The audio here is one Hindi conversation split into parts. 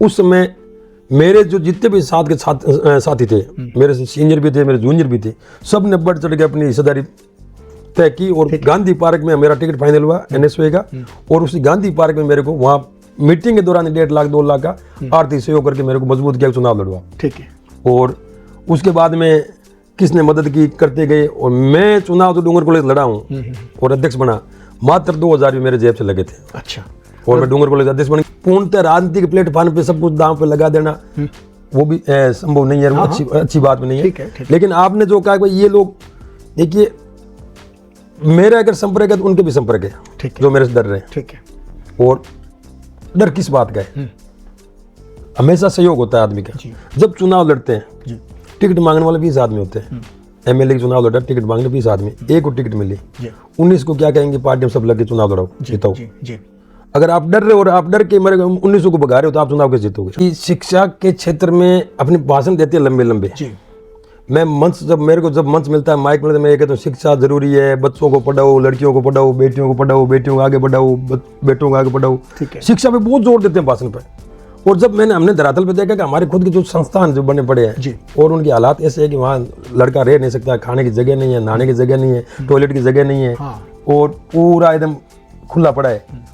उस समय मेरे जो जितने भी साथ के साथी थे, मेरे से सीनियर भी थे, मेरे जूनियर भी थे, सब ने बढ़ चढ़ के अपनी हिस्सेदारी तय की और गांधी पार्क में मेरा टिकट फाइनल हुआ एनएसयूआई का। और उसी गांधी पार्क में मेरे को वहाँ मीटिंग के दौरान 1.5 लाख 2 लाख का आर्थिक सहयोग करके मेरे को मजबूत किया, चुनाव लड़वा। ठीक है। और उसके बाद में किसने मदद की करते गए और मैं चुनाव तो डूंगर कॉलेज लड़ा हूँ और अध्यक्ष बना, मात्र 2000 भी मेरे जेब से लगे थे। अच्छा। और मैं डूंगर कॉलेज अध्यक्ष बन, पूर्णतः राजनीति के प्लेटफॉर्म पे सब कुछ दांव पे लगा देना वो भी संभव नहीं है। अच्छी बात नहीं है। लेकिन आपने जो कहा ये लोग देखिए, मेरा अगर संपर्क है तो उनके भी संपर्क है जो मेरे से डर रहे हैं। ठीक है। और डर किस बात का है? हमेशा सहयोग होता है आदमी का। जब चुनाव लड़ते हैं टिकट मांगने वाले 20 आदमी होते हैं। एमएलए के चुनाव लड़ा, टिकट मांगने 20 आदमी, एक को टिकट मिली, 19 को क्या कहेंगे पार्टी में सब लग के चुनाव लड़ाओ जीताओ। अगर आप डर रहे हो और आप डर के मेरे 19 को भगा रहे हो तो आप चुनाव कैसे जीतोगे? शिक्षा के क्षेत्र में अपने भाषण देते हैं लंबे लंबे। मैं मंच जब मंच मिलता है, माइक मिलता है, मैं ये कहता हूँ शिक्षा जरूरी है, बच्चों को पढ़ाओ, लड़कियों को पढ़ाओ, बेटियों को पढ़ाओ, बेटियों को आगे बढ़ाओ, बेटों को आगे बढ़ाओ। शिक्षा पे बहुत जोर देते हैं भाषण पे। और जब हमने धरातल पे देखा कि हमारे खुद के जो संस्थान जो बने पड़े हैं और उनके हालात ऐसे है कि वहाँ लड़का रह नहीं सकता, खाने की जगह नहीं है, नहाने की जगह नहीं है, टॉयलेट की जगह नहीं है, और पूरा एकदम खुला पड़ा है।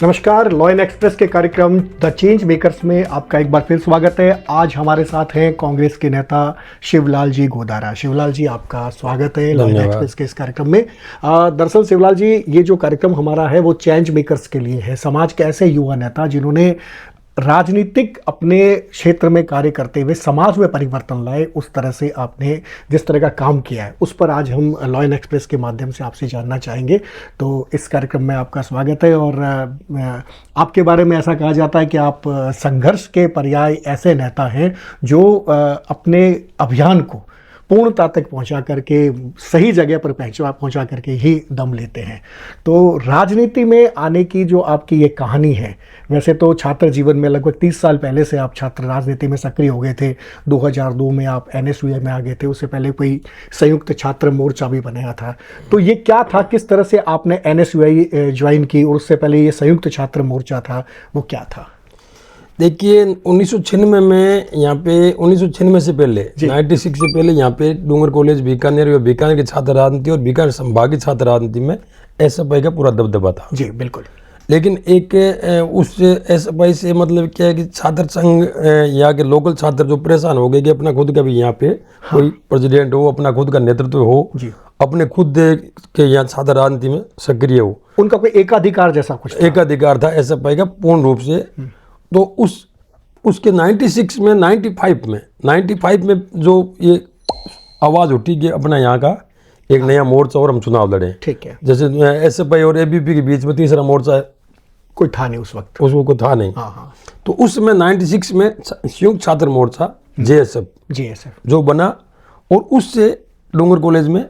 नमस्कार, लॉ इन एक्सप्रेस के कार्यक्रम द चेंज मेकर्स में आपका एक बार फिर स्वागत है। आज हमारे साथ हैं कांग्रेस के नेता शिवलाल जी गोदारा। शिवलाल जी, आपका स्वागत है लॉ इन एक्सप्रेस के इस कार्यक्रम में। दरअसल शिवलाल जी, ये जो कार्यक्रम हमारा है वो चेंज मेकर्स के लिए है। समाज के ऐसे युवा नेता जिन्होंने राजनीतिक अपने क्षेत्र में कार्य करते हुए समाज में परिवर्तन लाए, उस तरह से आपने जिस तरह का काम किया है उस पर आज हम लॉ इन एक्सप्रेस के माध्यम से आपसे जानना चाहेंगे। तो इस कार्यक्रम में आपका स्वागत है। और आपके बारे में ऐसा कहा जाता है कि आप संघर्ष के पर्याय ऐसे नेता हैं जो अपने अभियान को पूर्णता तक पहुंचा करके सही जगह पर पहुंचा करके ही दम लेते हैं। तो राजनीति में आने की जो आपकी ये कहानी है, वैसे तो छात्र जीवन में लगभग 30 साल पहले से आप छात्र राजनीति में सक्रिय हो गए थे। 2002 में आप एनएसयूआई में आ गए थे, उससे पहले कोई संयुक्त छात्र मोर्चा भी बनाया था। तो ये क्या था, किस तरह से आपने एनएसयूआई ज्वाइन की, और उससे पहले ये संयुक्त छात्र मोर्चा था, वो क्या था? देखिए 1996 में यहाँ पे 1996 से पहले 96 से पहले यहाँ पे डूंगर कॉलेज बीकानेर या बीकानेर के छात्र राजनीति और बीकानेर संभागीय छात्र राजनीति में एसएफआई का पूरा दबदबा था। जी बिल्कुल। लेकिन एक उस एसएफआई से मतलब क्या है कि छात्र संघ यहाँ के लोकल छात्र जो परेशान हो गए कि अपना खुद का भी यहाँ पे कोई प्रेसिडेंट हो, अपना खुद का नेतृत्व हो, अपने खुद के यहाँ छात्र राजनीति में सक्रिय हो, उनका कोई एकाधिकार जैसा कुछ एकाधिकार था एसएफआई का पूर्ण रूप से। तो उसके 96 में 95 में जो ये आवाज़ उठी कि अपना यहाँ का एक नया मोर्चा और हम चुनाव लड़े। ठीक है। जैसे एसएफआई और एबीपी के बीच में तीसरा मोर्चा कोई था नहीं उस वक्त, उसको कोई था नहीं। तो उसमें 96 में संयुक्त छात्र मोर्चा जेएसएफ जो बना और उससे डूंगर कॉलेज में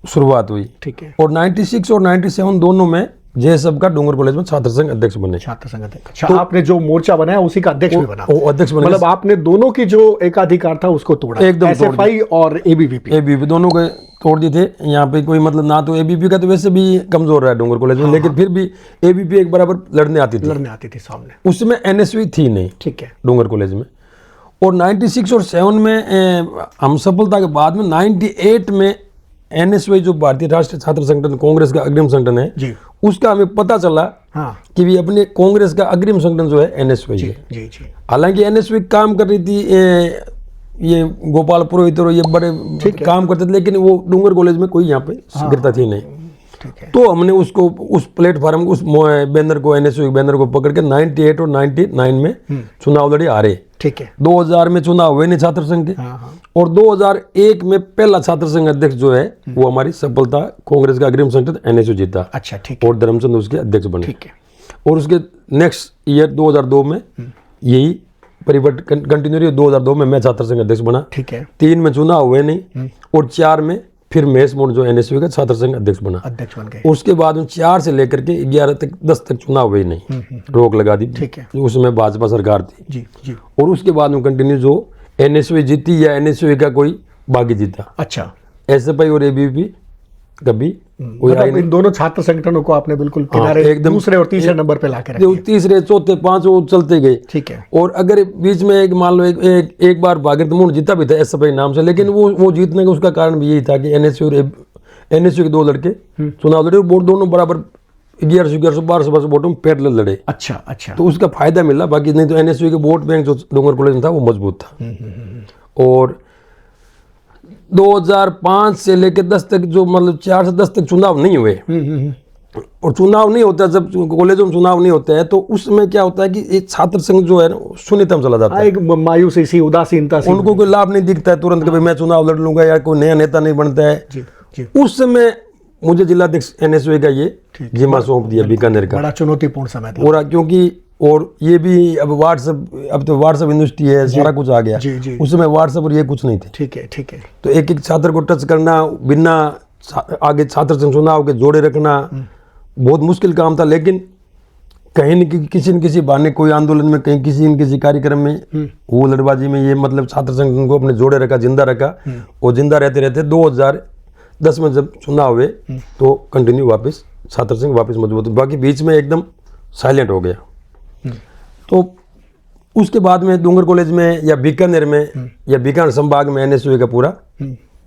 शुरुआत हुई। ठीक है। और 96 और 97 दोनों में जेएसएफ का डूंगर कॉलेज में छात्र संघ अध्यक्ष बने। छात्र संघ अध्यक्ष। तो आपने जो मोर्चा बनाया उसी का अध्यक्ष भी बना। अध्यक्ष बने, मतलब आपने दोनों की जो एकाधिकार था उसको तोड़ा, एकदम एसएफआई और एबीवीपी दोनों को तोड़ दिए थे। यहाँ पे कोई मतलब ना तो एबीपी का तो वैसे भी कमजोर है डूंगर कॉलेज में, लेकिन फिर भी एबीपी एक बराबर लड़ने आती थी सामने। उसमें एनएसयूआई थी नहीं। ठीक है। डूंगर कॉलेज में। और 96 और 7 में हम सफलता के बाद में 98 में एनएसयूआई जो भारतीय राष्ट्रीय छात्र संगठन कांग्रेस का अग्रिम संगठन है, उसका हमें पता चला कि भी अपने कांग्रेस का अग्रिम संगठन जो है एनएसयूआई है। हालांकि एनएसयूआई काम कर रही थी, ये गोपाल पुरोहित और ये बड़े काम करते थे, लेकिन वो डूंगर कॉलेज में कोई यहाँ पे सक्रियता थी नहीं। तो हमने उसको उस प्लेटफॉर्म उस बैनर को एनएसयूआई बैनर को पकड़ के 98 और 99 में चुनाव लड़े, हारे। ठीक है। 2000 में चुनाव हुए नहीं छात्र संघ के। और 2001 में पहला छात्र संघ अध्यक्ष जो है वो हमारी सफलता कांग्रेस का अग्रिम संगठन एनएसयू जीता। अच्छा, ठीक है। और धर्मचंद उसके अध्यक्ष बने। ठीक है। और उसके नेक्स्ट ईयर 2002 में यही परिवर्तन कंटिन्यू रही। 2002 में मैं छात्र संघ अध्यक्ष बना, ठीक है, 3 में चुनाव हुए नहीं, और 4 में फिर महेश मोड़ जो एनएसयू का छात्र संघ अध्यक्ष बना, अध्यक्ष बन गए। उसके बाद में 4 से लेकर के 11 तक 10 तक चुनाव हुए नहीं, रोक लगा दी, ठीक है, उसमें भाजपा सरकार थी जी जी। और उसके बाद में कंटिन्यू जो एनएसयू जीती या एनएसयू का कोई बागी जीता, अच्छा, एसएफआई और एबीवीपी कभी कोई आया मतलब इन दोनों छात्र संगठनों को आपने बिल्कुल किनारे एकदम दूसरे और तीसरे नंबर पे लाके जो रखा, तीसरे चौथे पांच वो चलते गए, ठीक है, और अगर बीच में एक मान लो एक बार भागीरथ मोड़ जीता भी था एसएफआई नाम से, लेकिन वो जीतने का उसका कारण भी यही था कि एनएसयू के 2 लड़के चुनाव लड़े, वोट दोनों बराबर 1100-1200 वोटों में पैरेलल लड़े, अच्छा अच्छा, तो उसका फायदा मिला। बाकी नहीं तो एनएसयू के वोट बैंक जो डूंगर कॉलेज में था वो मजबूत था। और 2005 से लेकर 10 तक जो मतलब 4 से 10 तक चुनाव नहीं हुए, और चुनाव नहीं होता, जब कॉलेजों में चुनाव नहीं होते हैं तो उसमें क्या होता है कि एक छात्र संघ जो है शून्यतम चला जाता है, एक मायूसी सी, उदासीनता सी, उनको कोई लाभ नहीं दिखता है तुरंत कि भाई मैं चुनाव लड़ लूंगा या कोई नया नेता नहीं बनता है। जी जी, उस समय मुझे जिलाध्यक्ष एनएसयू का ये जिम्मा सौंप दिया बीकानेर का, बड़ा चुनौतीपूर्ण समय था, पूरा, क्योंकि और ये भी अब तो व्हाट्सएप यूनिवर्सिटी है, सारा कुछ आ गया, जी जी, उस समय व्हाट्सएप और ये कुछ नहीं थे, ठीक है ठीक है, तो एक एक छात्र को टच करना, बिना आगे छात्र संघ चुनाव के जोड़े रखना बहुत मुश्किल काम था। लेकिन कहीं न किसी न किसी बहाने कोई आंदोलन में, कहीं किसी न किसी कार्यक्रम में, वो लड़बाजी में ये मतलब छात्र संघ को अपने जोड़े रखा, जिंदा रखा, और जिंदा रहते रहते 2010 में जब चुनाव हुए तो कंटिन्यू वापस छात्र संघ वापस मजबूत, बाकी बीच में एकदम साइलेंट हो गया। तो उसके बाद में डूंगर कॉलेज में या बीकानेर में या बीकानेर संभाग में एनएसयू का पूरा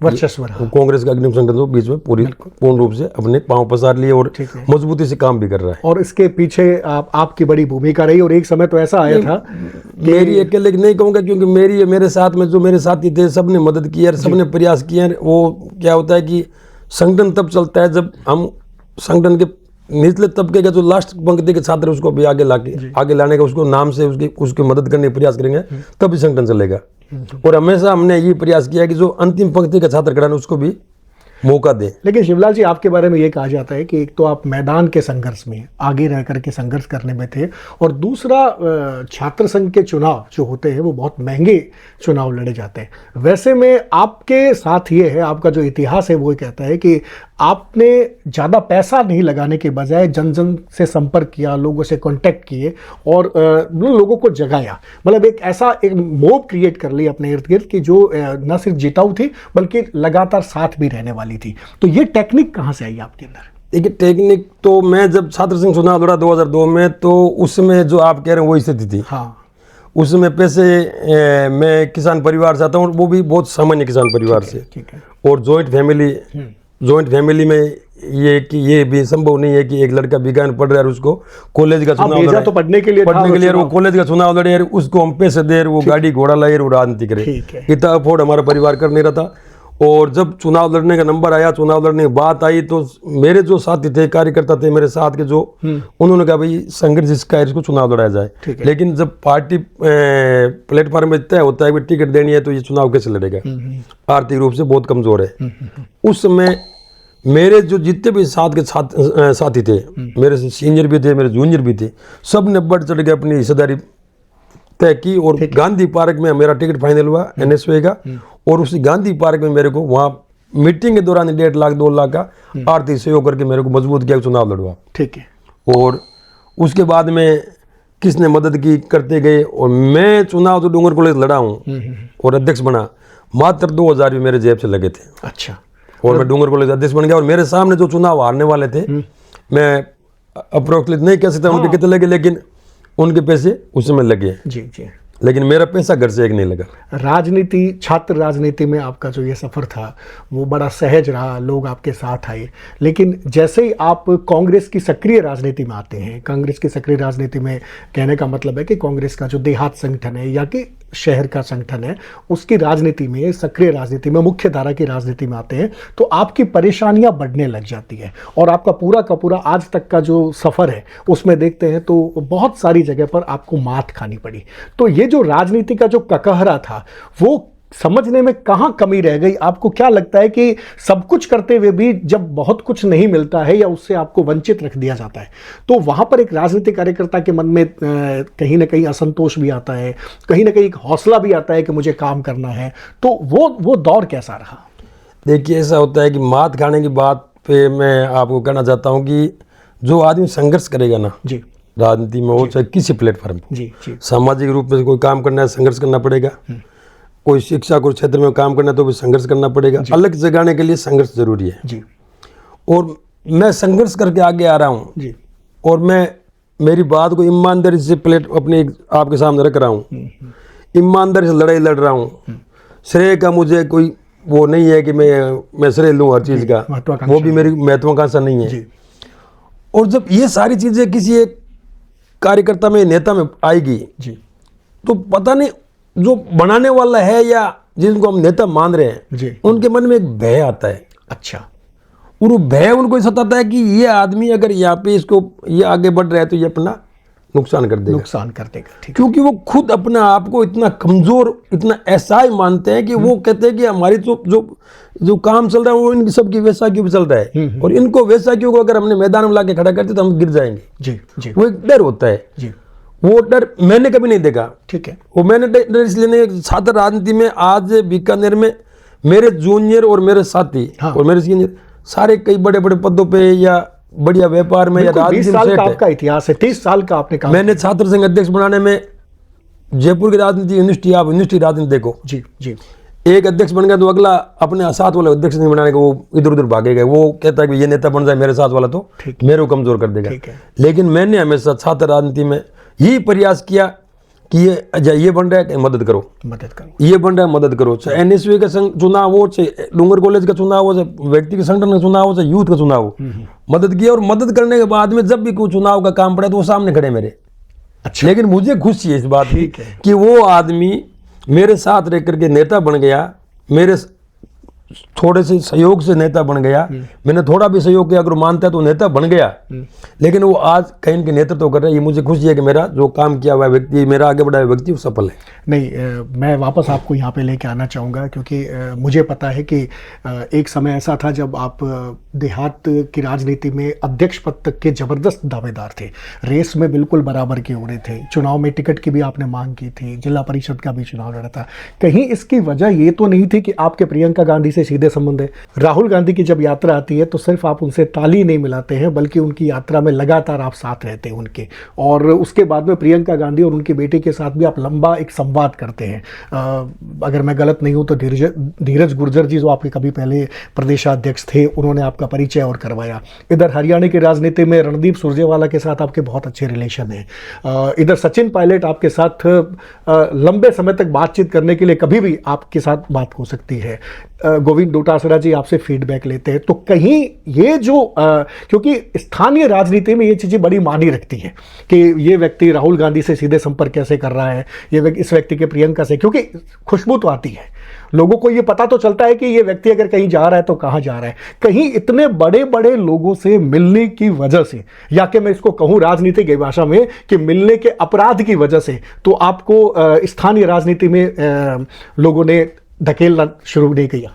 वर्चस्व रहा, कांग्रेस का अग्निम संगठन तो बीच में पूर्ण रूप से अपने पांव पसार लिए और मजबूती से काम भी कर रहा है। और इसके पीछे आपकी बड़ी भूमिका रही, और एक समय तो ऐसा आया था, मेरी अकेले नहीं कहूँगा, क्योंकि मेरे साथ में जो मेरे साथी थे सबने मदद की है, सबने प्रयास किए हैं। वो क्या होता है कि संगठन तब चलता है जब हम संगठन के निचले तबके का जो लास्ट पंक्ति के छात्र उसको भी आगे लाने का, उसको नाम से उसकी मदद करने का प्रयास करेंगे, तभी संगठन चलेगा। और हमेशा हमने ये प्रयास किया कि जो अंतिम पंक्ति का छात्र खड़ा है उसको भी मौका दे। लेकिन शिवलाल जी, आपके बारे में ये कहा जाता है कि एक तो आप मैदान के संघर्ष में आगे रह करके संघर्ष करने में थे, और दूसरा छात्र संघ के चुनाव जो होते हैं वो बहुत महंगे चुनाव लड़े जाते हैं। वैसे में आपके साथ ये है, आपका जो इतिहास है वो कहता है कि आपने ज़्यादा पैसा नहीं लगाने के बजाय जन जन से संपर्क किया, लोगों से कांटेक्ट किए और लोगों को जगाया, मतलब एक मोब क्रिएट कर ली अपने इर्द गिर्द की, जो न सिर्फ जिताऊ थी बल्कि लगातार साथ भी रहने वाली थी। तो ये टेक्निक कहाँ से आई आपके अंदर? देखिए, टेक्निक तो मैं जब छात्र संघ चुनाव लड़ा 2002 में, तो उसमें जो आप कह रहे हैं वही स्थिति थी। हाँ, उसमें पैसे मैं किसान परिवार से आता हूँ, वो भी बहुत सामान्य किसान परिवार से, ठीक है, और जॉइंट फैमिली में ये भी संभव नहीं है कि एक लड़का बीकानेर पढ़ रहा है उसको कॉलेज का चुनाव लड़े, तो पढ़ने के लिए वो कॉलेज का चुनाव लड़े, उसको हम पैसे दे, वो गाड़ी घोड़ा लाए, वो राजनीति करे, इतना अफोर्ड हमारा परिवार कर नहीं रहा था। और जब चुनाव लड़ने का नंबर आया, चुनाव लड़ने की बात आई, तो मेरे जो साथी थे, कार्यकर्ता थे मेरे साथ के, जो उन्होंने कहा भाई संघर्ष जिसका है इसको चुनाव लड़ाया जाए। लेकिन जब पार्टी प्लेटफॉर्म में तय होता है कि टिकट देनी है तो ये चुनाव कैसे लड़ेगा, आर्थिक रूप से बहुत कमजोर है। उस समय मेरे जो जितने भी साथ के साथी थे, मेरे से सीनियर भी थे, मेरे जूनियर भी थे, सब ने बढ़ चढ़ के अपनी हिस्सेदारी तय की, और गांधी पार्क में मेरा टिकट फाइनल हुआ एनएसयू का। और उसी गांधी पार्क में मेरे को वहाँ मीटिंग के दौरान 1.5 लाख 2 लाख का आर्थिक सहयोग करके मेरे को मजबूत किया, चुनाव लड़वा। ठीक है। और उसके बाद में किसने मदद की करते गए, और मैं चुनाव तो डूंगर कॉलेज लड़ा हूँ और अध्यक्ष बना, मात्र 2000 भी मेरे जेब से लगे थे। अच्छा। और मैं डूंगर कॉलेज अध्यक्ष बन गया, और मेरे सामने जो चुनाव हारने वाले थे, मैं अप्रोक्सिमेट नहीं कह सकता उनके कितने लगे, लेकिन उनके पैसे उस समय लगे जी जी, लेकिन मेरा पैसा घर से एक नहीं लगा। राजनीति, छात्र राजनीति में आपका जो ये सफ़र था वो बड़ा सहज रहा, लोग आपके साथ आए, लेकिन जैसे ही आप कांग्रेस की सक्रिय राजनीति में आते हैं, कांग्रेस की सक्रिय राजनीति में कहने का मतलब है कि कांग्रेस का जो देहात संगठन है या कि शहर का संगठन है, उसकी राजनीति में, सक्रिय राजनीति में, मुख्य धारा की राजनीति में आते हैं, तो आपकी परेशानियां बढ़ने लग जाती है। और आपका पूरा का पूरा आज तक का जो सफ़र है उसमें देखते हैं तो बहुत सारी जगह पर आपको मात खानी पड़ी। तो ये जो राजनीति का जो ककहरा था वो समझने में कहाँ कमी रह गई? आपको क्या लगता है कि सब कुछ करते हुए भी जब बहुत कुछ नहीं मिलता है या उससे आपको वंचित रख दिया जाता है, तो वहां पर एक राजनीतिक कार्यकर्ता के मन में कहीं ना कहीं असंतोष भी आता है, कहीं ना कहीं एक हौसला भी आता है कि मुझे काम करना है, तो वो दौर कैसा रहा? देखिए, ऐसा होता है कि मात खाने की बात पे मैं आपको कहना चाहता हूँ कि जो आदमी संघर्ष करेगा ना जी, राजनीति में हो चाहे किसी प्लेटफॉर्म पे, जी जी, सामाजिक रूप में कोई काम करना है संघर्ष करना पड़ेगा, कोई शिक्षा को क्षेत्र में काम करना है तो भी संघर्ष करना पड़ेगा, अलग जगाने के लिए संघर्ष जरूरी है जी, और मैं संघर्ष करके आगे आ रहा हूँ जी, और मैं मेरी बात को ईमानदारी से प्लेट अपने आपके सामने रख रहा हूँ, ईमानदारी से लड़ाई लड़ रहा हूँ। श्रेय का मुझे कोई वो नहीं है कि मैं श्रेय लूँ हर चीज़ का, वो भी मेरी महत्वाकांक्षा नहीं है। जी, और जब ये सारी चीज़ें किसी एक कार्यकर्ता में नेता में आएगी जी, तो पता नहीं जो बनाने वाला है या जिनको हम नेता मान रहे हैं जी, उनके मन में एक भय आता है। अच्छा, और वो भय उनको सताता है कि ये आदमी अगर यहाँ पे इसको ये आगे बढ़ रहा है तो ये अपना नुकसान कर देगा, नुकसान कर देगा, ठीक, क्योंकि वो खुद अपने आप को इतना कमजोर इतना ऐसा ही मानते हैं कि वो कहते हैं कि हमारी जो काम चल रहा है वो इन सबकी वैसा क्यों चल रहा है और इनको वैसा क्यों को अगर हमने मैदान में लाके खड़ा करते तो हम गिर जाएंगे। जी, जी, वो एक डर होता है, जी, वो डर मैंने कभी नहीं देखा। ठीक है, वो मैंने डर इसलिए नहीं, छात्र राजनीति में आज बीकानेर में मेरे जूनियर और मेरे साथी और मेरे सीनियर सारे कई बड़े बड़े पदों पे या बढ़िया व्यापार में या 20 राजनीति साल में का आपका इतिहास है, 30 साल का आपने काम, मैंने छात्र संघ अध्यक्ष बनाने में जयपुर की राजनीति यूनिवर्सिटी, आप यूनिवर्सिटी राजनीति देखो, जी, जी, एक अध्यक्ष बन गया तो अगला अपने साथ वाले अध्यक्ष नहीं बनाने का वो इधर उधर भागेगा, वो कहता है कि ये नेता बन जाए मेरे साथ वाला तो मेरे को कमजोर कर देगा। ठीक है। लेकिन मैंने हमेशा छात्र राजनीति में यही प्रयास किया कि ये बन रहा है मदद करो, मदद करो, ये बन रहा है मदद करो, चाहे एनएसयू का चुनाव हो, चाहे डूंगर कॉलेज का चुनाव हो, चाहे व्यक्ति के संगठन का चुनाव हो, चाहे यूथ का चुनाव हो, मदद किया। और मदद करने के बाद में जब भी कोई चुनाव का काम पड़ा तो वो सामने खड़े मेरे। अच्छा, लेकिन मुझे खुशी है इस बात की कि वो आदमी मेरे साथ रह करके नेता बन गया, मेरे थोड़े से सहयोग से नेता बन गया, मैंने थोड़ा भी सहयोग किया, अगर मानता है तो नेता बन गया। लेकिन वो आज कहीं के नेतृत्व कर रहा है, ये मुझे खुशी है कि मेरा जो काम किया हुआ व्यक्ति, मेरा आगे बढ़ाया व्यक्ति वो सफल है। नहीं, मैं वापस आपको यहाँ पे लेके आना चाहूँगा क्योंकि मुझे पता है कि एक समय ऐसा था जब आप देहात की राजनीति में अध्यक्ष पद तक के जबरदस्त दावेदार थे, रेस में बिल्कुल बराबर के उड़े थे, चुनाव में टिकट की भी आपने मांग की थी, जिला परिषद का भी चुनाव लड़ा था। कहीं इसकी वजह ये तो नहीं थी कि आपके प्रियंका गांधी से सीधे संबंध है? राहुल गांधी की जब यात्रा आती है तो सिर्फ आप उनसे ताली नहीं मिलाते हैं, बल्कि उनकी यात्रा में लगातार आप साथ रहते हैं उनके, और उसके बाद में प्रियंका गांधी और उनकी बेटी के साथ भी आप लंबा एक संवाद करते हैं। अगर मैं गलत नहीं हूं तो धीरज गुर्जर जी जो आपके कभी पहले प्रदेशाध्यक्ष थे, उन्होंने आपका परिचय और करवाया। इधर हरियाणा की राजनीति में रणदीप सुरजेवाला के साथ आपके बहुत अच्छे रिलेशन हैं। इधर सचिन पायलट आपके साथ लंबे समय तक बातचीत करने के लिए कभी भी आपके साथ बात हो सकती है। गोविंद डोटासरा जी आपसे फीडबैक लेते हैं। तो कहीं ये जो क्योंकि स्थानीय राजनीति में ये चीज़ें बड़ी मानी रखती हैं कि ये व्यक्ति राहुल गांधी से सीधे संपर्क कैसे कर रहा है, ये इस व्यक्ति के प्रियंका से, क्योंकि खुशबू तो आती है, लोगों को ये पता तो चलता है कि ये व्यक्ति अगर कहीं जा रहा है तो कहाँ जा रहा है। कहीं इतने बड़े बड़े लोगों से मिलने की वजह से, या कि मैं इसको कहूँ राजनीति की भाषा में कि मिलने के अपराध की वजह से, तो आपको स्थानीय राजनीति में लोगों ने धकेलना शुरू नहीं किया?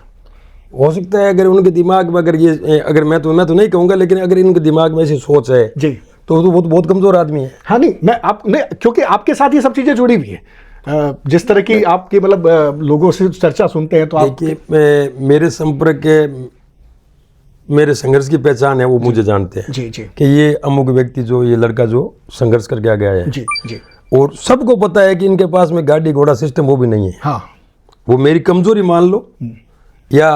हो सकता है अगर उनके दिमाग में अगर ये अगर मैं तो नहीं कहूँगा, लेकिन अगर इनके दिमाग में ऐसी सोच है जी तो बहुत कमजोर आदमी है। हाँ, नहीं मैं क्योंकि आपके साथ ये सब चीज़ें जुड़ी हुई है, जिस तरह की आपके मतलब लोगों से चर्चा सुनते हैं तो आप देखिए, मेरे संपर्क के मेरे संघर्ष की पहचान है, वो मुझे जानते हैं जी जी कि ये अमुक व्यक्ति जो ये लड़का जो संघर्ष करके आ गया है जी जी, और सबको पता है कि इनके पास में गाड़ी घोड़ा सिस्टम वो भी नहीं है। हाँ, वो मेरी कमजोरी मान लो या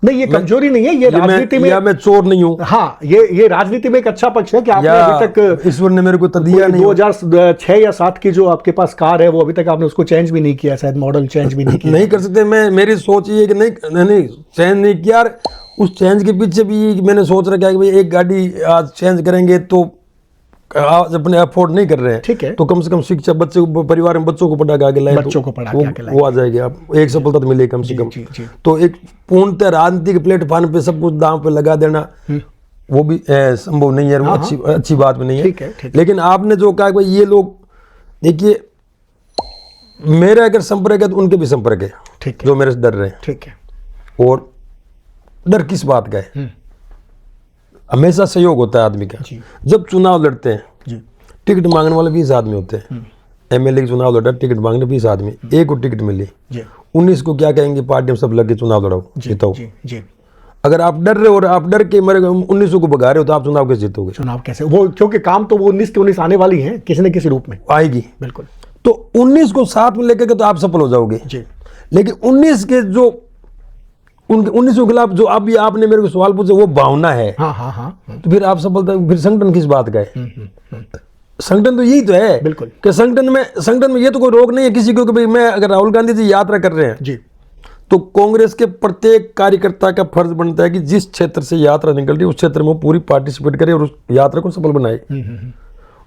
नहीं, ये कमजोरी नहीं है, ये राजनीति में, या मैं चोर नहीं हूँ। हाँ, ये राजनीति में एक अच्छा पक्ष है कि आपने अभी तक ईश्वर ने मेरे को तो दिया नहीं। 2006 या 7 की जो आपके पास कार है वो अभी तक आपने उसको चेंज भी नहीं किया, शायद मॉडल चेंज भी नहीं किया। नहीं कर सकते। मेरी सोच ये कि नहीं चेंज नहीं किया। उस चेंज के पीछे भी मैंने सोच रखा है कि भाई एक गाड़ी आज चेंज करेंगे तो आज अपने अफोर्ड नहीं कर रहे हैं, ठीक है, तो कम से कम शिक्षा बच्चे परिवार में बच्चों को पढ़ा के आगे लाए, बच्चों को पढ़ा के आगे लाए, वो आ जाएगी। आप एक सफलता तो मिलेगी कम से कम। तो एक पूर्णतः राजनीतिक प्लेटफॉर्म पे सब कुछ दांव पे लगा देना वो भी संभव नहीं है, वो अच्छी बात भी नहीं है। लेकिन आपने जो कहा कि ये लोग, देखिए मेरा अगर संपर्क है तो उनके भी संपर्क है, ठीक है। जो मेरे से डर रहे हैं। ठीक है। और डर किस बात का है? हमेशा सहयोग होता है आदमी का। जी। जब चुनाव लड़ते हैं, जी। टिकट मांगने वाले 20 आदमी होते हैं। एमएलए के चुनाव लड़ा, टिकट मांगने 20 आदमी, एक को टिकट मिली, जी। 19 को क्या कहेंगे, पार्टी में सब लग के चुनाव लड़ाओ, जीताओ। जी। जी। अगर आप डर रहे हो और आप डर के मेरे 19 को भगा रहे हो तो आप चुनाव कैसे जीतोगे? चुनाव कैसे, वो क्योंकि काम तो वो 19 के 19 आने वाली हैं किसी न किसी रूप में आएगी। बिल्कुल। तो 19 को साथ में लेकर के तो आप सफल हो जाओगे। जी। लेकिन 19 के जो उनके 19 के खिलाफ जो अभी आपने मेरे को सवाल पूछे वो भावना है, हाँ हाँ हाँ। तो फिर आप सफलता, फिर संगठन किस बात का है? संगठन तो यही तो है। बिल्कुल। कि संगठन में ये तो कोई रोक नहीं है किसी को कि भाई मैं, अगर राहुल गांधी जी यात्रा कर रहे हैं जी। तो कांग्रेस के प्रत्येक कार्यकर्ता का फर्ज बनता है कि जिस क्षेत्र से यात्रा निकल रही है उस क्षेत्र में वो पूरी पार्टिसिपेट करे और उस यात्रा को सफल बनाए।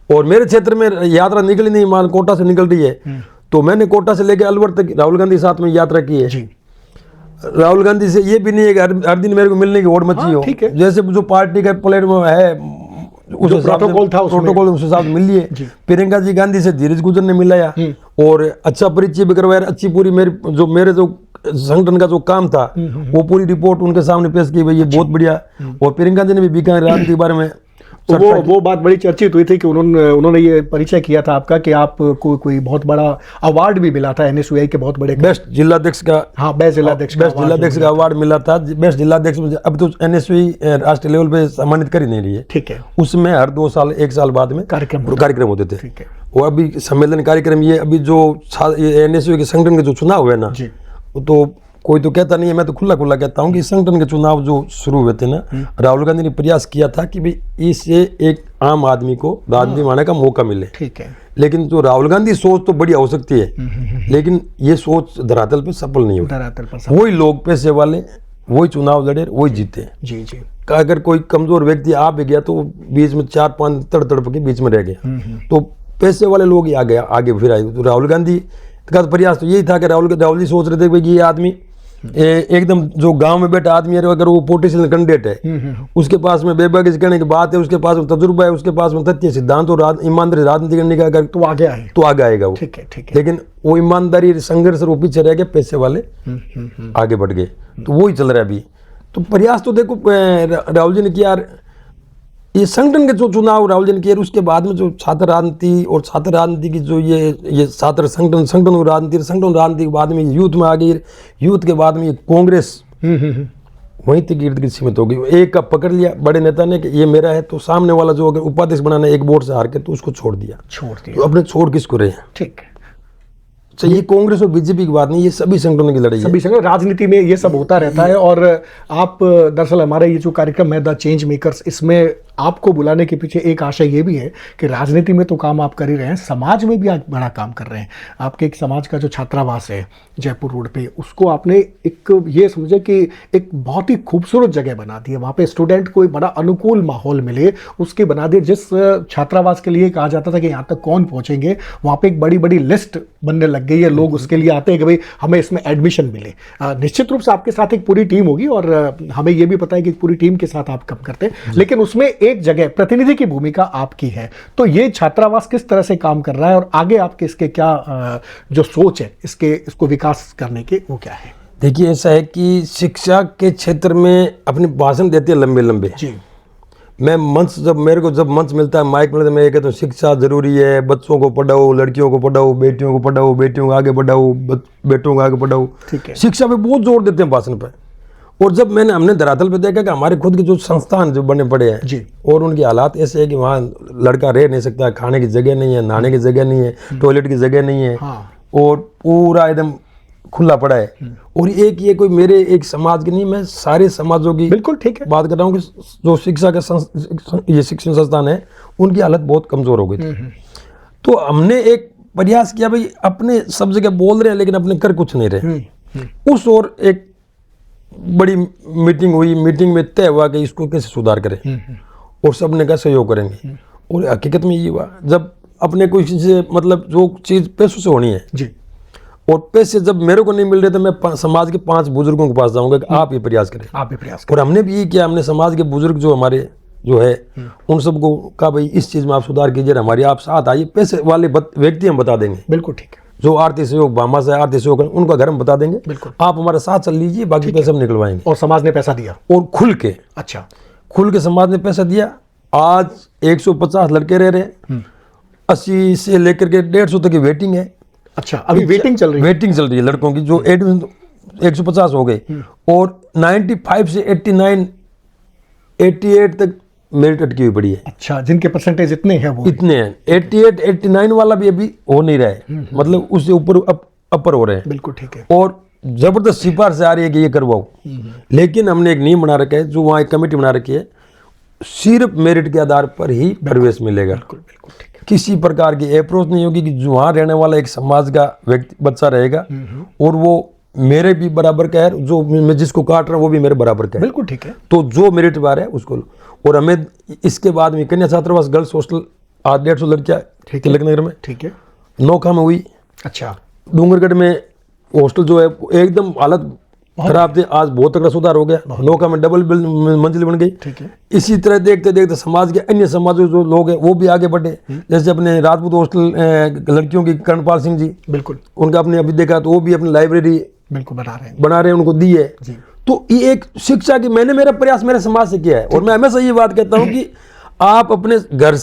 और मेरे क्षेत्र में यात्रा निकली नहीं, मान कोटा से निकल रही है तो मैंने कोटा से लेकर अलवर तक राहुल गांधी साथ में यात्रा की है। जी। राहुल गांधी से ये भी नहीं है कि हर दिन मेरे को मिलने की होड़ मची हो। ठीक है। जैसे जो पार्टी का प्लेटफॉर्म है उस प्रोटोकॉल था उसमें। प्रोटोकॉल उस हिसाब से मिलिए। प्रियंका जी गांधी से धीरज गुजर ने मिलाया और अच्छा परिचय भी करवाया, अच्छी पूरी मेरे जो संगठन का जो काम था वो पूरी रिपोर्ट उनके सामने पेश की, भाई ये बहुत बढ़िया। और प्रियंका जी ने भी बीकानेर राजनीति के बारे में वो बात बड़ी चर्चित हुई थी कि उन्होंने ये परिचय किया था आपका कि आपको कोई बहुत बड़ा अवार्ड भी मिला था एनएसयूआई के बहुत बड़े बेस्ट जिलाध्यक्ष का। हाँ, बेस्ट जिलाध्यक्ष का अवार्ड मिला था। बेस्ट जिलाध्यक्ष में अब तो एनएसयूआई राष्ट्रीय लेवल पे सम्मानित कर ही नहीं रही है। ठीक है। उसमें हर 2 साल 1 साल बाद में कार्यक्रम होते थे। ठीक है। और अभी सम्मेलन कार्यक्रम ये अभी जो एनएसयूआई के संगठन के जो चुनाव हुए ना, तो कोई तो कहता नहीं है, मैं तो खुला कहता हूँ कि संगठन के चुनाव जो शुरू हुए थे ना, राहुल गांधी ने प्रयास किया था कि भाई इससे एक आम आदमी को राजनीति में आने का मौका मिले। ठीक है। लेकिन जो राहुल गांधी सोच तो बढ़िया हो सकती है, लेकिन ये सोच धरातल पे सफल नहीं हुई। वही लोग पैसे वाले वही चुनाव लड़े, वही जीते। जी जी। अगर कोई कमजोर व्यक्ति आ भी गया तो बीच में 4-5 तड़प के बीच में रह गया, तो पैसे वाले लोग ही आगे फिर आए। तो राहुल गांधी का प्रयास तो यही था कि राहुल जी सोच रहे थे कि ये आदमी एकदम जो गांव में बैठा आदमी है, अगर वो पोलिटिशियल कैंडिडेट है, उसके पास में बेबाकी करने की बात है, उसके पास में तजुर्बा है, उसके पास में तथ्य सिद्धांत और ईमानदारी राजनीति करने का अगर तो आगे आएगा वो। ठीक है। लेकिन वो ईमानदारी संघर्ष वो पीछे रह गए, पैसे वाले आगे बढ़ गए। तो वही चल रहा है अभी। तो प्रयास तो देखो राहुल जी ने किया, ये संगठन के जो चुनाव राहुल जी ने किए, उसके बाद में जो छात्र राजनीति और छात्र राजनीति की जो ये छात्र संगठन राजनीति के बाद में यूथ में आ गई, यूथ के बाद में ये कांग्रेस वहीं तक इर्द गिर्द सीमित हो गई। एक का पकड़ लिया बड़े नेता ने कि ये मेरा है, तो सामने वाला जो अगर उपाध्यक्ष बनाना एक वोट से हार के तो उसको छोड़ दिया। तो अपने छोड़ किसको रहे हैं? ठीक है। तो ये कांग्रेस और बीजेपी की बात नहीं, ये सभी संगठनों की लड़ाई है। सभी संगठन राजनीति में ये सब होता रहता है। और आप दरअसल हमारे ये जो कार्यक्रम है द चेंज मेकर्स, इसमें आपको बुलाने के पीछे एक आशय ये भी है कि राजनीति में तो काम आप कर ही रहे हैं, समाज में भी आप बड़ा काम कर रहे हैं। आपके एक समाज का जो छात्रावास है जयपुर रोड पे, उसको आपने एक ये समझे कि एक बहुत ही खूबसूरत जगह बना दी है। वहाँ पे स्टूडेंट को एक बड़ा अनुकूल माहौल मिले उसके बना दिए। जिस छात्रावास के लिए कहा जाता था कि यहाँ तक कौन पहुँचेंगे, वहाँ पे एक बड़ी बड़ी लिस्ट बनने लग गई है। लोग उसके लिए आते हैं कि भाई हमें इसमें एडमिशन मिले। निश्चित रूप से आपके साथ एक पूरी टीम होगी और हमें ये भी पता है कि पूरी टीम के साथ आप काम करते हैं, लेकिन उसमें एक जगह प्रतिनिधि की भूमिका आपकी है। तो ये छात्रावास किस तरह से काम कर रहा है और आगे आपके इसके क्या जो सोच है इसको विकास करने के, वो क्या है? देखिए, ऐसा है कि शिक्षा के क्षेत्र में अपने भाषण देते हैं लंबे लंबे। जी। मैं मेरे को जब मंच मिलता है, माइक मिलता है, मैं ये कहता हूँ शिक्षा जरूरी है, बच्चों को पढ़ाओ, लड़कियों को पढ़ाओ, बेटियों को पढ़ाओ, बेटियों को आगे बढ़ाओ, बेटों को आगे बढ़ाओ। ठीक है। शिक्षा पे बहुत जोर देते हैं भाषण पे। और जब हमने धरातल पे देखा कि हमारे खुद के जो संस्थान जो बने पड़े हैं जी, और उनके हालात ऐसे है कि वहाँ लड़का रह नहीं सकता, खाने की जगह नहीं है, नहाने की जगह नहीं है, टॉयलेट की जगह नहीं है, और पूरा एकदम खुला पड़ा है। और ये कोई मेरे एक समाज की नहीं, मैं सारे समाजों की बिल्कुल ठीक है बात कर रहा हूँ कि जो शिक्षा का ये शिक्षण संस्थान है उनकी हालत बहुत कमजोर हो गई थी। तो हमने एक प्रयास किया, भाई अपने सब जगह बोल रहे हैं लेकिन अपने कर कुछ नहीं रहे। उस और एक बड़ी मीटिंग हुई। मीटिंग में तय हुआ कि इसको कैसे सुधार करें और सब ने कहा सहयोग करेंगे। और हकीकत में ये हुआ, जब अपने कोई चीज़ मतलब जो चीज़ पैसों से होनी है जी, और पैसे जब मेरे को नहीं मिल रहे तो मैं समाज के 5 बुजुर्गों के पास जाऊंगा कि आप ये प्रयास करें, आप ये प्रयास करें। और हमने भी ये किया, हमने समाज के बुजुर्ग जो हमारे जो है उन सबको कहा भाई इस चीज़ में आप सुधार कीजिए, हमारी आप साथ आइए, पैसे वाले व्यक्ति हम बता देंगे। बिल्कुल ठीक है। जो आर्थिक सहयोग भामा से आर्थिक सहयोग करें, उनका घर हम बता देंगे, बिल्कुल। आप हमारे साथ चल लीजिए, बाकी पैसे हम निकलवाएंगे। और समाज ने पैसा दिया? और खुल के, अच्छा, खुल के समाज ने पैसा दिया। आज 150 लड़के रह रहे हैं, 80 से लेकर के 150 तक की वेटिंग है। अच्छा, अभी वेटिंग चल रही है? वेटिंग चल रही है लड़कों की, जो एडमिशन 150 हो गए, और 95 से 89, 88 तक मेरिट अटकी हुई पड़ी है। अच्छा, जिनके परसेंटेज इतने हैं वो इतने हैं। 88, 89 वाला भी अभी हो नहीं रहा है, मतलब उससे ऊपर अपर हो रहे हैं। बिल्कुल ठीक है। और जबरदस्त सिफारिश आ रही है कि ये करवाओ, लेकिन हमने एक नियम बना रखा है, जो वहाँ एक कमेटी बना रखी है, सिर्फ मेरिट के आधार पर ही प्रवेश मिलेगा। बिल्कुल बिल्कुल ठीक है। किसी प्रकार की अप्रोच नहीं होगी कि जो वहाँ रहने वाला एक समाज का व्यक्ति बच्चा रहेगा और वो मेरे भी बराबर का है, जो मैं जिसको काट रहा हूँ वो भी मेरे बराबर का है। बिल्कुल ठीक है। तो जो मेरिट बार है उसको लो। और हमें इसके बाद में कन्या छात्रावास गर्ल्स हॉस्टल आज 150 लड़कियाँ तिलकनगर में, ठीक है। नोखा में हुई, अच्छा, डूंगरगढ़ में हॉस्टल जो है एकदम हालत खराब थी, आज बहुत तगड़ा सुधार हो गया। नोखा में डबल मंजिल बन गई। ठीक है। इसी तरह देखते देखते समाज के अन्य समाजों जो लोग हैं वो भी आगे बढ़े, जैसे अपने राजपूत हॉस्टल लड़कियों की कर्णपाल सिंह जी, बिल्कुल उनका आपने अभी देखा तो वो भी अपनी लाइब्रेरी बिल्कुल बना रहे हैं, उनको दी है। जी। तो ये एक शिक्षा की मैंने मेरा प्रयास मेरे समाज से किया है। और मैं हमेशा ये बात कहता हूँ कि आप अपने घर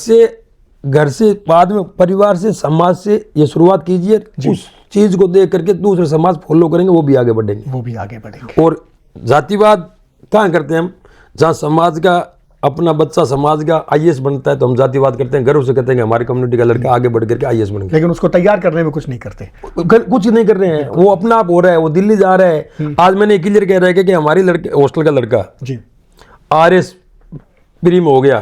से बाद में परिवार से समाज से ये शुरुआत कीजिए, उस चीज को देख करके दूसरे समाज फॉलो करेंगे, वो भी आगे बढ़ेंगे। और जातिवाद कहाँ करते हैं हम? जहाँ समाज का अपना बच्चा समाज का आईएएस बनता है तो हम जातिवाद करते हैं, गर्व से कहते हैं कि हमारी कम्युनिटी का लड़का आगे बढ़ करके आईएएस बन गया। लेकिन उसको तैयार करने में कुछ नहीं करते, कुछ नहीं कर रहे हैं, वो अपना आप हो रहा है, वो दिल्ली जा रहा है। आज मैंने क्लियर कह रहा है कि हमारी लड़के हॉस्टल का लड़का जी आरएस प्री में हो गया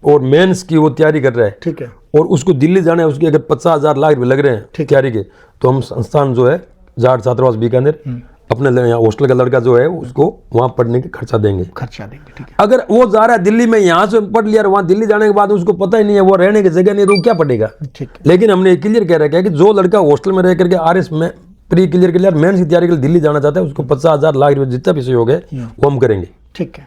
और मेंस की वो तैयारी कर रहा है, ठीक है। और उसको दिल्ली जाना है, उसके अगर 50,000 लाख रुपए लग रहे हैं तैयारी के, तो हम संस्थान जो है जाट छात्रावास बीकानेर अपने यहाँ हॉस्टल का लड़का जो है उसको वहाँ पढ़ने के खर्चा देंगे। ठीक है। अगर वो जा रहा है दिल्ली में, यहाँ से पढ़ लिया, वहाँ दिल्ली जाने के बाद उसको पता ही नहीं है, वो रहने की जगह नहीं, तो वो क्या पढ़ेगा? ठीक है। लेकिन हमने क्लियर कह रखा है कि जो लड़का हॉस्टल में रह करके आरएस में प्री क्लियर मेंस की तैयारी के लिए दिल्ली जाना चाहता है, उसको 50,000 लाख रुपए जितना भी सहयोग है वो हम करेंगे। ठीक है।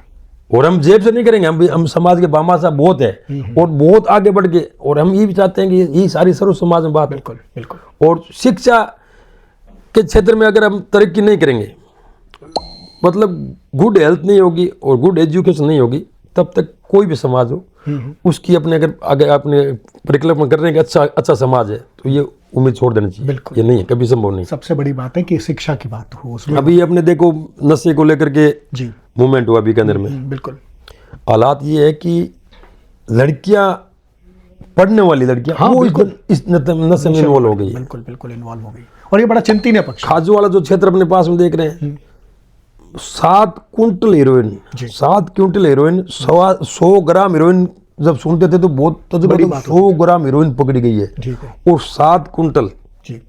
और हम जेब से नहीं करेंगे, हम समाज के बामा साहब बहुत है और बहुत आगे बढ़ के, और हम ये भी चाहते हैं कि ये सारी सर्व समाज में बात। बिल्कुल बिल्कुल। और शिक्षा के क्षेत्र में अगर हम तरक्की नहीं करेंगे, मतलब गुड हेल्थ नहीं होगी और गुड एजुकेशन नहीं होगी, तब तक कोई भी समाज हो उसकी अपने अगर आगे अपने परिकल्पना कर रहे हैं कि अच्छा समाज है, तो ये उम्मीद छोड़ देनी चाहिए। बिल्कुल। ये नहीं है, कभी संभव नहीं। सबसे बड़ी बात है कि शिक्षा की बात हो उसमें। अभी अपने देखो नशे को लेकर के जी मूवमेंट हुआ बीकानेर में। बिल्कुल। हालात ये है कि लड़कियां, पढ़ने वाली लड़कियां, हाँ, वो बिल्कुल। इस नशे में इन्वॉल्व हो गई है। बिल्कुल इन्वॉल्व हो गई, और ये बड़ा चिंतनीय पक्ष है। खाजू वाला जो क्षेत्र अपने पास में देख रहे हैं, 7 क्विंटल हीरोइन, 7 क्विंटल हीरोइन, 100 ग्राम हीरोइन जब सुनते थे तो बहुत तजुर्बा, 100 ग्राम हीरोइन पकड़ी गई है, ठीक है। और 7 क्विंटल। जी।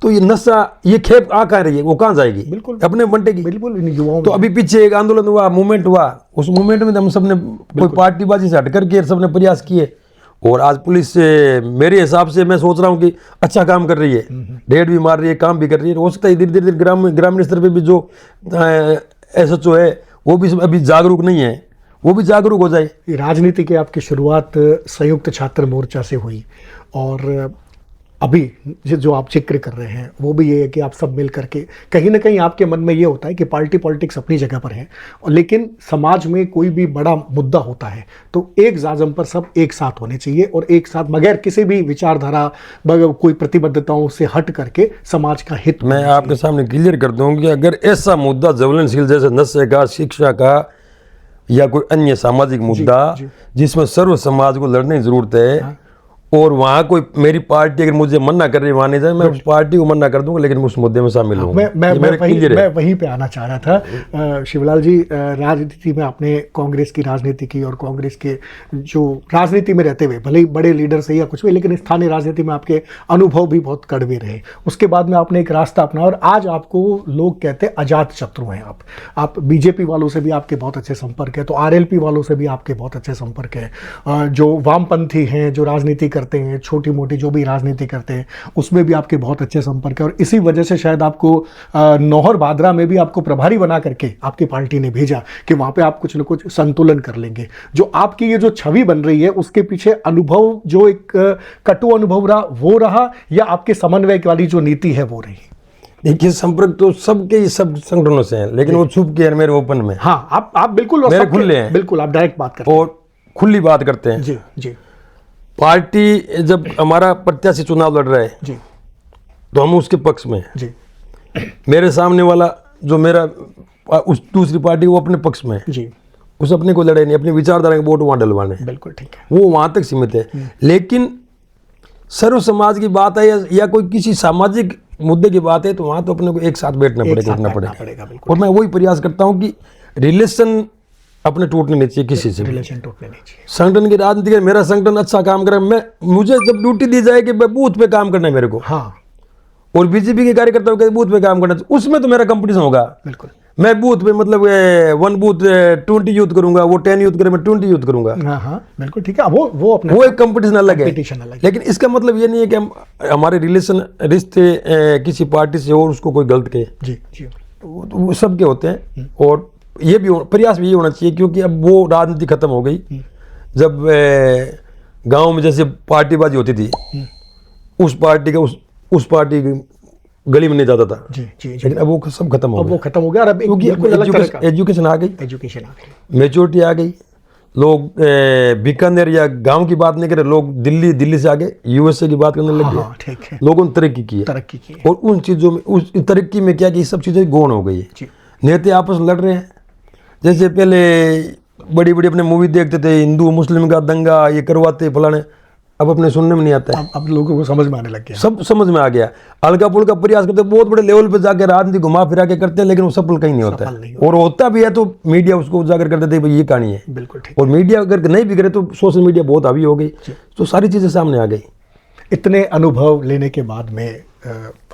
तो ये नशा, ये खेप आ कहाँ रही है, वो कहाँ जाएगी? बिल्कुल। अपने बंटेगी। बिल्कुल इन युवाओं तो अभी पीछे एक आंदोलन हुआ, मूवमेंट हुआ, उस मूवमेंट में हम सबने कोई पार्टीबाजी से हट करके सबने प्रयास किए, और आज पुलिस से मेरे हिसाब से मैं सोच रहा हूँ कि अच्छा काम कर रही है, रेड भी मार रही है, काम भी कर रही है। हो सकता है धीरे धीरे ग्रामीण स्तर पे भी जो एसएचओ है वो भी अभी जागरूक नहीं है, वो भी जागरूक हो जाए। राजनीति की आपकी शुरुआत संयुक्त छात्र मोर्चा से हुई, और अभी जो आप जिक्र कर रहे हैं वो भी ये है कि आप सब मिल करके, कहीं ना कहीं आपके मन में ये होता है कि पॉलिटिक्स अपनी जगह पर है, लेकिन समाज में कोई भी बड़ा मुद्दा होता है तो एक जाजम पर सब एक साथ होने चाहिए, और एक साथ बगैर किसी भी विचारधारा, बगैर कोई प्रतिबद्धताओं से हट करके समाज का हित। मैं आपके सामने क्लियर कर दूं कि अगर ऐसा मुद्दा ज्वलनशील जैसे नशे का, शिक्षा का, या कोई अन्य सामाजिक मुद्दा जिसमें सर्व समाज को लड़ने की जरूरत है, और वहाँ कोई मेरी पार्टी अगर मुझे मना कर रही है वहाँ नहीं जाए, मैं उस पार्टी को मना कर दूंगा, लेकिन उस मुद्दे में शामिल हूँ। मैं वहीं पे आना चाह रहा था। शिवलाल जी, राजनीति में आपने कांग्रेस की राजनीति की, और कांग्रेस के जो राजनीति में रहते हुए, भले ही बड़े लीडर से या कुछ भी, लेकिन स्थानीय राजनीति में आपके अनुभव भी बहुत कड़वे रहे। उसके बाद में आपने एक रास्ता अपनाया, और आज आपको लोग कहते हैं अजात शत्रु हैं आप बीजेपी वालों से भी आपके बहुत अच्छे संपर्क है, तो आरएलपी वालों से भी आपके बहुत अच्छे संपर्क है, जो वामपंथी हैं, जो राजनीति करते हैं, छोटी मोटी जो भी राजनीति करते हैं, उसमें भी आपके बहुत अच्छे संपर्क है और इसी वजह से शायद आपको नौहर भादरा में भी आपको प्रभारी बना करके आपकी पार्टी ने भेजा कि वहाँ पे आप कुछ न कुछ संतुलन कर लेंगे। जो आपकी ये जो छवि बन रही है उसके पीछे अनुभव, जो एक कटु अनुभव रहा वो रहा, या आपके समन्वय वाली जो नीति है वो रही? देखिए, संपर्क तो सबके ही सब संगठनों से है, लेकिन वो छुप के है मेरे ओपन में। हाँ, आप बिल्कुल मेरे खुले हैं, बिल्कुल आप डायरेक्ट बात करते हैं और खुली बात करते हैं। जी जी पार्टी जब हमारा प्रत्याशी चुनाव लड़ रहा है जी तो हम उसके पक्ष में हैं। जी मेरे सामने वाला जो मेरा उस दूसरी पार्टी, वो अपने पक्ष में है, जी, उस अपने को लड़े नहीं, अपनी विचारधारा के वोट वहाँ डलवाने हैं। बिल्कुल ठीक है। वो वहाँ तक सीमित है। लेकिन सर्व समाज की बात है या कोई किसी सामाजिक मुद्दे की बात है तो वहाँ तो अपने को एक साथ बैठना पड़ेगा, उठना पड़ेगा। बिल्कुल। और मैं वही प्रयास करता हूँ कि रिलेशन अपने टूटने नहीं चाहिए किसी से भी। रिलेशन टूटने नहीं चाहिए। संगठन की राजनीति के मेरा संगठन अच्छा काम करे, मुझे जब ड्यूटी दी जाए कि बूथ पे काम करना है मेरे को, हाँ, और बीजेपी के कार्यकर्ताओं के बूथ पे काम करना है, उसमें तो मेरा कंपटीशन होगा। बिल्कुल। मैं बूथ पे मतलब 1 बूथ 20 यूथ करूंगा, वो 10 यूथ करे, मैं 20 यूथ करूंगा। हाँ हाँ बिल्कुल ठीक है। वो अपना वो एक कंपटीशन अलग है। कंपटीशन अलग है। लेकिन इसका मतलब ये नहीं है कि हमारे रिश्ते किसी पार्टी से और उसको कोई गलत कहे। जी जी वो सबके होते हैं, और ये भी प्रयास भी ये होना चाहिए, क्योंकि अब वो राजनीति खत्म हो गई। जब गांव में जैसे पार्टीबाजी होती थी, उस पार्टी का उस पार्टी की गली में नहीं जाता था। जी जी जी। लेकिन अब वो सब खत्म हो अब वो गया, खत्म हो गया और अब क्योंकि एजुकेशन आ गई, एजुकेशन आ गई, मेच्योरिटी आ गई। लोग बीकानेर या गांव की बात नहीं करे, लोग दिल्ली से आगे यूएसए की बात करने लग गए। हाँ ठीक है। लोगों ने तरक्की की है, तरक्की की है। और उन चीज़ों में, उस तरक्की में क्या कि सब चीज़ें गौण हो गई है। जी। नेता आपस में लड़ रहे हैं। जैसे पहले बड़ी बड़ी अपने मूवी देखते थे, हिंदू मुस्लिम का दंगा ये करवाते फलाने, अब अपने सुनने में नहीं आता है। अब लोगों को समझ में आने लग गया, सब समझ में आ गया। हल्का फुल्का प्रयास करते, बहुत बड़े लेवल पे जाकर राजनीति घुमा फिरा के करते हैं, लेकिन वो सफल कहीं नहीं होता है। और होता भी है तो मीडिया उसको उजागर कर देते हैं, भाई ये कहानी है। बिल्कुल ठीक। और मीडिया अगर नहीं भी करे तो सोशल मीडिया बहुत हावी हो गई, तो सारी चीज़ें सामने आ गई। इतने अनुभव लेने के बाद में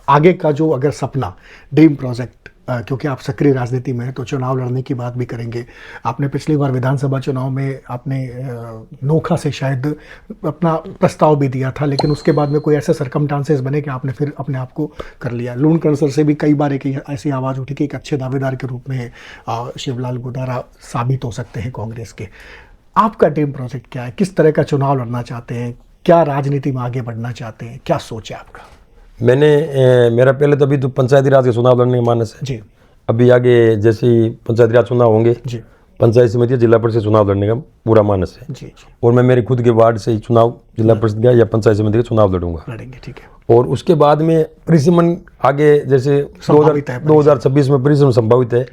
आगे का जो अगर सपना, ड्रीम प्रोजेक्ट, क्योंकि आप सक्रिय राजनीति में हैं तो चुनाव लड़ने की बात भी करेंगे। आपने पिछली बार विधानसभा चुनाव में आपने नोखा से शायद अपना प्रस्ताव भी दिया था, लेकिन उसके बाद में कोई ऐसे सरकमस्टांसेस बने कि आपने फिर अपने आप को कर लिया। लूणकरण सर से भी कई बार एक ऐसी आवाज़ उठी कि एक अच्छे दावेदार के रूप में शिवलाल गोदारा साबित हो सकते हैं कांग्रेस के। आपका ड्रीम प्रोजेक्ट क्या है? किस तरह का चुनाव लड़ना चाहते हैं? क्या राजनीति में आगे बढ़ना चाहते हैं? क्या सोच है आपका? मेरा पहले तो अभी तो पंचायती राज के चुनाव लड़ने का मानस है जी। अभी आगे जैसे ही पंचायती राज चुनाव होंगे, जी पंचायत समिति जिला परिषद चुनाव लड़ने का पूरा मानस है। जी जी। और मैं मेरे खुद के वार्ड से ही चुनाव, जिला परिषद का या पंचायत समिति का चुनाव लड़ूंगा। लड़ेंगे, ठीक है। और उसके बाद में परिसीमन आगे जैसे 2026 में परिसीमन संभावित है,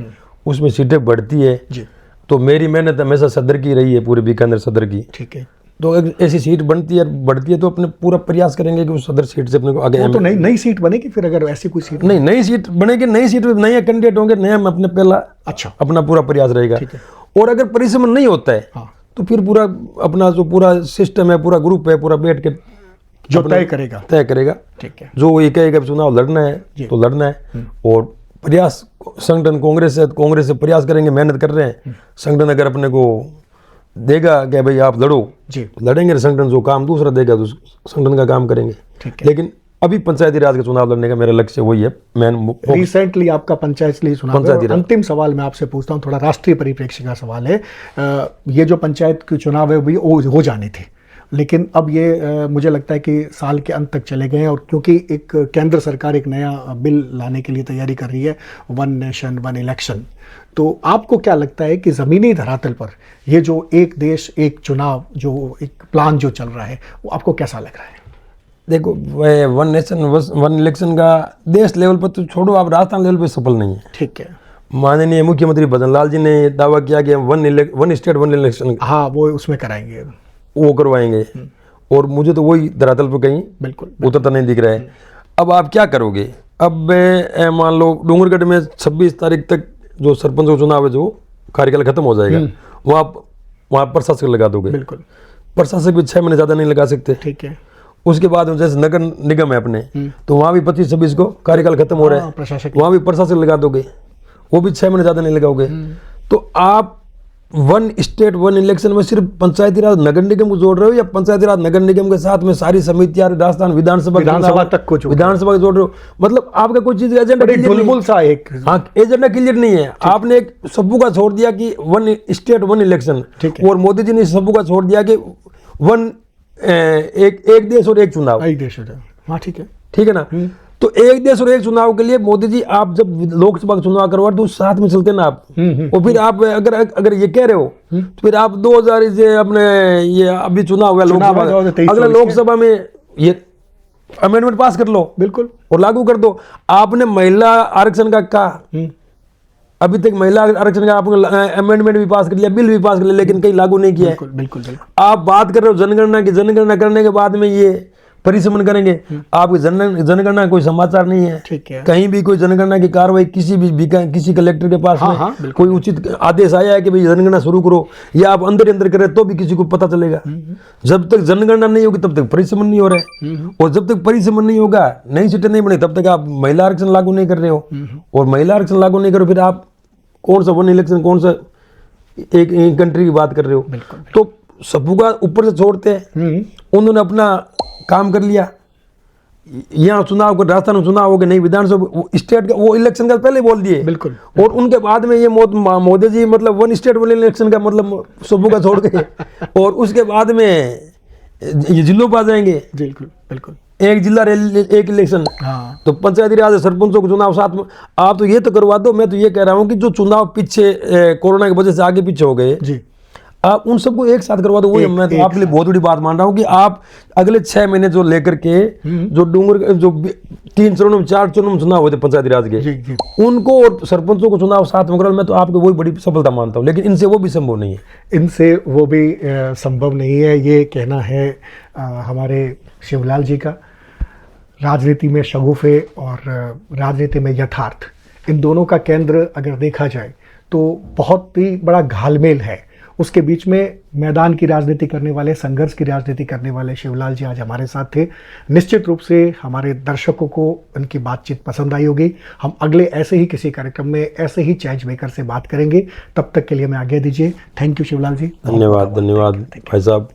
उसमें सीटें बढ़ती है। जी। तो मेरी मेहनत हमेशा सदर की रही है, पूरे बीकानेर सदर की। ठीक है। तो एक ऐसी सीट बनती है बढ़ती है तो अपने पूरा प्रयास करेंगे कि उस सदर सीट से अपने को आगे। वो तो नई सीट बनेगी फिर, अगर ऐसी कोई सीट नहीं, नई सीट बनेगी, नई सीट में नए कैंडिडेट होंगे, नया में अपने पहला अच्छा अपना पूरा प्रयास रहेगा। ठीक है। और अगर परिसीमन नहीं होता है हाँ। तो फिर पूरा अपना जो पूरा सिस्टम है, पूरा ग्रुप है, पूरा बैठ के जो तय करेगा। ठीक है। जो ये कहेगा चुनाव लड़ना है तो लड़ना है। और प्रयास संगठन कांग्रेस से प्रयास करेंगे, मेहनत कर रहे हैं। संगठन अगर अपने को देगा कि भाई आप लड़ो, जी, लड़ेंगे। संगठन जो काम दूसरा देगा तो संगठन का काम करेंगे। ठीक है। लेकिन अभी पंचायती राज का चुनाव लड़ने का मेरा लक्ष्य वही है। रिसेंटली आपका पंचायत चुनाव है। अंतिम सवाल मैं आपसे पूछता हूँ, थोड़ा राष्ट्रीय परिप्रेक्ष्य का सवाल है। ये जो पंचायत के चुनाव है वो हो जाने थे, लेकिन अब ये मुझे लगता है कि साल के अंत तक चले गए हैं। और क्योंकि एक केंद्र सरकार एक नया बिल लाने के लिए तैयारी कर रही है, 1 नेशन 1 इलेक्शन, तो आपको क्या लगता है कि ज़मीनी धरातल पर ये जो एक देश एक चुनाव, जो एक प्लान जो चल रहा है, वो आपको कैसा लग रहा है? देखो, 1 नेशन 1 इलेक्शन का देश लेवल पर तो छोड़ो, आप राजस्थान लेवल पर सफल नहीं है। ठीक है। माननीय मुख्यमंत्री भजन लाल जी ने दावा किया कि हम 1 स्टेट 1 इलेक्शन, हाँ, वो उसमें कराएंगे, वो करवाएंगे। और मुझे तो वही धरातल पर कहीं बिल्कुल उतरता नहीं दिख रहा है। अब आप क्या करोगे? अब मान लो डूंगरगढ़ में 26 तारीख तक जो सरपंच का चुनाव है, जो कार्यकाल खत्म हो जाएगा, वहाँ प्रशासक लगा दोगे। बिल्कुल। प्रशासक भी 6 महीने ज़्यादा नहीं लगा सकते। ठीक है। उसके बाद जैसे नगर निगम है अपने, तो वहाँ भी 25-26 को कार्यकाल खत्म हो रहा है, प्रशासक, वहाँ भी प्रशासक लगा दोगे, वो भी 6 महीने ज़्यादा नहीं लगाओगे। तो आप वन स्टेट वन इलेक्शन में सिर्फ पंचायती राज नगर निगम को जोड़ रहे हो या पंचायती राज नगर निगम के साथ में सारी समितियां राजस्थान विधानसभा तक को विधानसभा को जोड़ रहे हो? मतलब आपका कोई चीज एजेंडा ढुलमुल सा एक, हाँ, एजेंडा क्लियर नहीं है। आपने एक सबू का छोड़ दिया कि वन स्टेट वन इलेक्शन, और मोदी जी ने सबू का छोड़ दिया कि वन एक देश और एक चुनाव। एक देश, हाँ ठीक है ना। तो एक देश और एक चुनाव के लिए मोदी जी आप जब लोकसभा का चुनाव करवा तो साथ में चलते ना आप। और फिर आप अगर ये कह रहे हो तो फिर आप 2000 से अपने ये अभी चुनाव हुआ लोकसभा, अगला लोकसभा में ये अमेंडमेंट पास कर लो बिल्कुल और लागू कर दो। आपने महिला आरक्षण का कहा, अभी तक महिला आरक्षण का आपने अमेंडमेंट भी पास कर लिया, बिल भी पास कर लिया, लेकिन कहीं लागू नहीं किया है। बिल्कुल। आप बात कर रहे हो जनगणना की, जनगणना करने के बाद में ये परिसमन करेंगे। आपकी जनगणना कोई समाचार नहीं है, ठीक है। कहीं भी कोई जनगणना की कार्रवाई किसी कलेक्टर के पास में कोई उचित आदेश आया है कि भाई जनगणना शुरू करो, या आप अंदर करें तो भी किसी को पता चलेगा। जब तक जनगणना नहीं होगी तब तक परिसमन नहीं हो रहा है, और जब तक परिसमन नहीं होगा, नई सीटें नहीं बनी, तब तक आप महिला आरक्षण लागू नहीं कर रहे हो। और महिला आरक्षण लागू नहीं करो, फिर आप कौन सा वन इलेक्शन, कौन सा एक कंट्री की बात कर रहे हो? तो सबू का ऊपर से छोड़ते हैं, उन्होंने अपना काम कर लिया। यहाँ चुनाव कर, राजस्थान में चुनाव हो गए, नहीं विधानसभा स्टेट का वो इलेक्शन का पहले बोल दिए। बिल्कुल। और उनके बाद में ये मोदी जी मतलब वन स्टेट वन इलेक्शन का मतलब सबू का छोड़ गए। और उसके बाद में ये जिलों पर आ जाएंगे। बिल्कुल। एक जिला एक इलेक्शन, हाँ। तो पंचायती राज सरपंचों को चुनाव साथ में। आप तो ये तो करवा दो। मैं तो ये कह रहा हूँ कि जो चुनाव पीछे कोरोना की वजह से आगे पीछे हो गए जी, आप उन सबको एक साथ करवा दो। वही मैं तो आपके लिए बहुत बड़ी बात मान रहा हूँ कि आप अगले 6 महीने जो लेकर के जो 3 चरणों में 4 चरणों में चुनाव होते पंचायती राज के, जी। उनको और सरपंचों को चुनाव साथ में करो। मैं तो आपको वही बड़ी सफलता मानता हूँ, लेकिन इनसे वो भी संभव नहीं है। इनसे वो भी संभव नहीं है, ये कहना है हमारे शिवलाल जी का। राजनीति में शगुफे और राजनीति में यथार्थ, इन दोनों का केंद्र अगर देखा जाए तो बहुत ही बड़ा घालमेल है। उसके बीच में मैदान की राजनीति करने वाले, संघर्ष की राजनीति करने वाले शिवलाल जी आज हमारे साथ थे। निश्चित रूप से हमारे दर्शकों को उनकी बातचीत पसंद आई होगी। हम अगले ऐसे ही किसी कार्यक्रम में ऐसे ही चेंज मेकर से बात करेंगे। तब तक के लिए मैं आज्ञा दीजिए। थैंक यू शिवलाल जी। धन्यवाद भाई साहब।